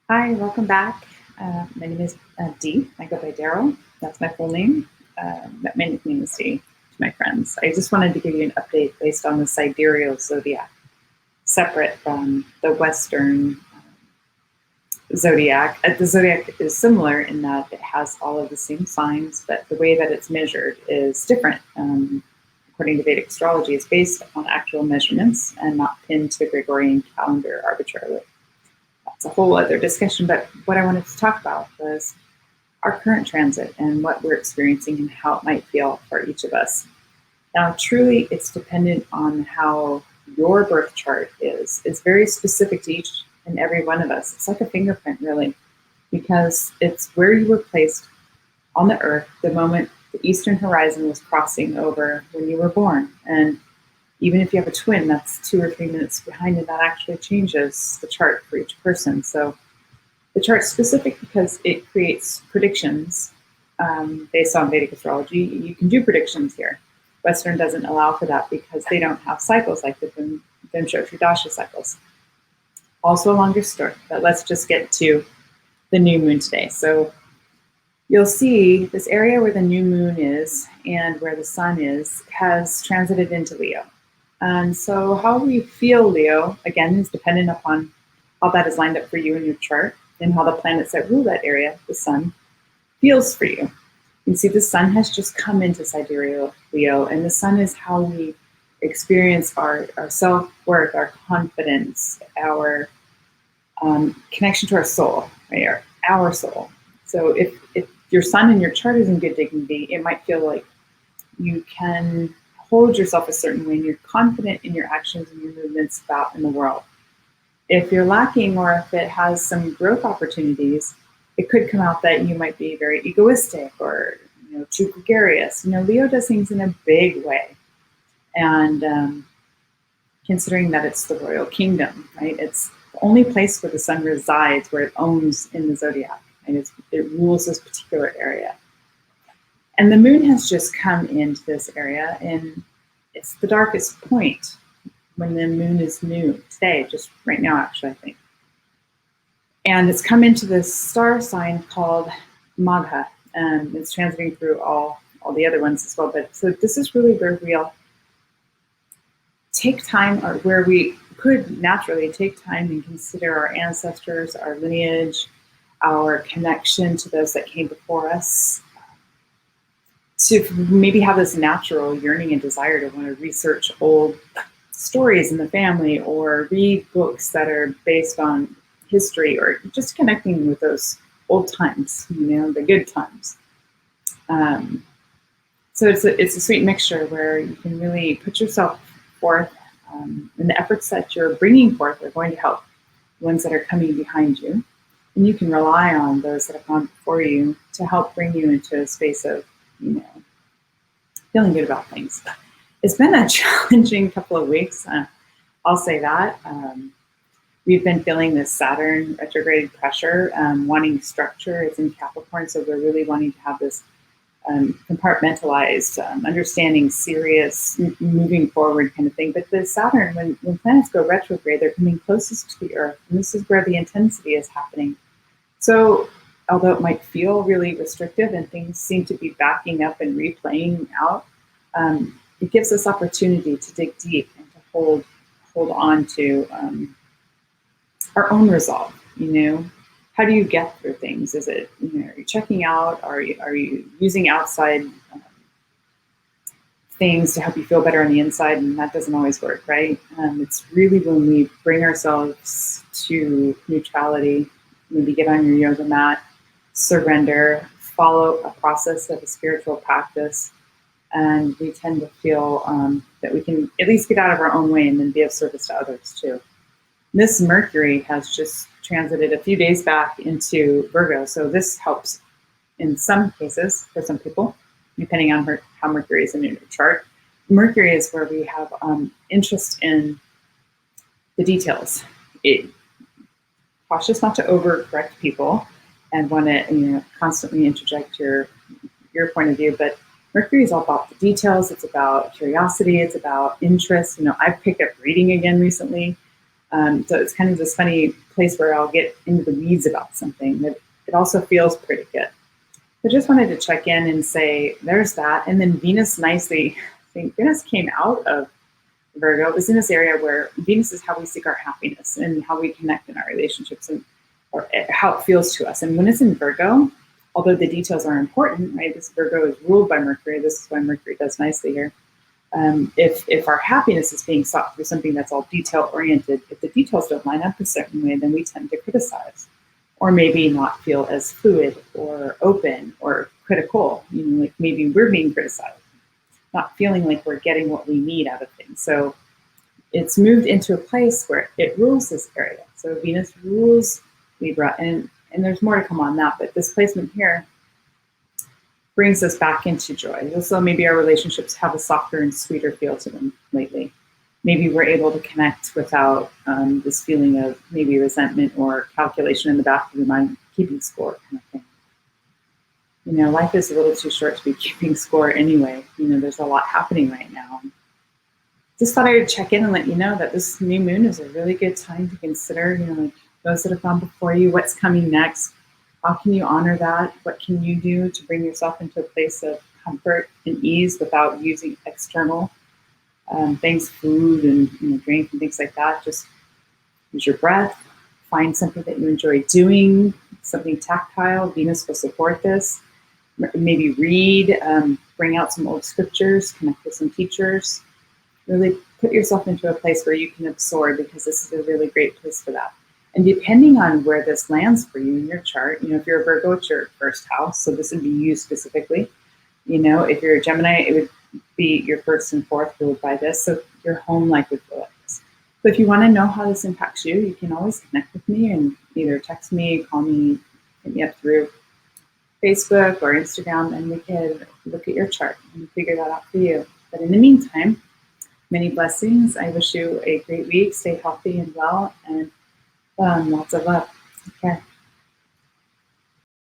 Hi, welcome back. My name is Dee. I go by Daryl. That's my full name. But my nickname is Dee to my friends. I just wanted to give you an update based on the sidereal zodiac, separate from the Western zodiac. The zodiac is similar in that it has all of the same signs, but the way that it's measured is different. According to Vedic astrology, it's based on actual measurements and not pinned to the Gregorian calendar arbitrarily. That's a whole other discussion, but what I wanted to talk about was our current transit and what we're experiencing and how it might feel for each of us. Now, truly, it's dependent on how your birth chart is. It's very specific to each and every one of us. It's like a fingerprint, really, because it's where you were placed on the earth the moment the eastern horizon was crossing over when you were born. And even if you have a twin that's 2 or 3 minutes behind you, that actually changes the chart for each person. So the chart's specific because it creates predictions based on Vedic astrology. You can do predictions here. Western doesn't allow for that because they don't have cycles like the Vimshottri cycles. Also a longer story, but let's just get to the new moon today. So you'll see this area where the new moon is and where the sun is has transited into Leo. And so how we feel Leo, again, is dependent upon how that is lined up for you in your chart and how the planets that rule that area, the sun, feels for you. You can see the sun has just come into sidereal Leo, and the sun is how we experience our self-worth, our confidence, our connection to our soul, right? Our soul. So if your sun in your chart is in good dignity, it might feel like you can hold yourself a certain way and you're confident in your actions and your movements about in the world. If you're lacking or if it has some growth opportunities, it could come out that you might be very egoistic or too gregarious. Leo does things in a big way. And considering that it's the royal kingdom, right? It's the only place where the sun resides, where it owns in the zodiac, and it rules this particular area. And the moon has just come into this area, and it's the darkest point when the moon is new today, just right now, actually, I think. And it's come into this star sign called Magha, and it's transiting through all the other ones as well. But so this is really where we'll take time, or where we could naturally take time and consider our ancestors, our lineage, our connection to those that came before us, to maybe have this natural yearning and desire to want to research old stories in the family or read books that are based on history, or just connecting with those old times, the good times. So it's a sweet mixture where you can really put yourself forth, and the efforts that you're bringing forth are going to help the ones that are coming behind you. And you can rely on those that have gone before you to help bring you into a space of, feeling good about things. It's been a challenging couple of weeks. I'll say that. We've been feeling this Saturn retrograde pressure, wanting structure. It's in Capricorn, so we're really wanting to have this compartmentalized, understanding, serious, moving forward kind of thing. But the Saturn, when planets go retrograde, they're coming closest to the Earth, and this is where the intensity is happening. So although it might feel really restrictive and things seem to be backing up and replaying out, it gives us opportunity to dig deep and to hold on to our own resolve. How do you get through things? Is it, are you checking out? Are you using outside things to help you feel better on the inside? And that doesn't always work, right? It's really when we bring ourselves to neutrality, maybe get on your yoga mat, surrender, follow a process of a spiritual practice, and we tend to feel that we can at least get out of our own way and then be of service to others too. This Mercury has just transited a few days back into Virgo, so this helps in some cases for some people, depending on how Mercury is in your chart. Mercury is where we have interest in the details. Cautious not to overcorrect people and want to constantly interject your point of view, but Mercury is all about the details. It's about curiosity. It's about interest. I've picked up reading again recently. So it's kind of this funny place where I'll get into the weeds about something, but it also feels pretty good. I just wanted to check in and say there's that. And then Venus nicely, I think Venus came out of Virgo. It was in this area where Venus is how we seek our happiness and how we connect in our relationships and or how it feels to us. And when it's in Virgo, although the details are important, right? This Virgo is ruled by Mercury. This is why Mercury does nicely here. If our happiness is being sought through something that's all detail oriented, if the details don't line up a certain way, then we tend to criticize, or maybe not feel as fluid or open or critical. Like maybe we're being criticized, not feeling like we're getting what we need out of things. So it's moved into a place where it rules this area. So Venus rules Libra, and there's more to come on that, but this placement here brings us back into joy. Also, maybe our relationships have a softer and sweeter feel to them lately. Maybe we're able to connect without this feeling of maybe resentment or calculation in the back of your mind, keeping score kind of thing. Life is a little too short to be keeping score anyway. There's a lot happening right now. Just thought I would check in and let you know that this new moon is a really good time to consider, like those that have gone before you, what's coming next. How can you honor that? What can you do to bring yourself into a place of comfort and ease without using external things, food and drink and things like that? Just use your breath. Find something that you enjoy doing, something tactile. Venus will support this. Maybe read, bring out some old scriptures, connect with some teachers. Really put yourself into a place where you can absorb, because this is a really great place for that. And depending on where this lands for you in your chart, if you're a Virgo, it's your first house, so this would be you specifically. If you're a Gemini, it would be your first and fourth ruled by this, so your home life would feel like this. So if you want to know how this impacts you, you can always connect with me and either text me, call me, hit me up through Facebook or Instagram, and we can look at your chart and figure that out for you. But in the meantime, many blessings. I wish you a great week. Stay healthy and well, and lots of love. Take care.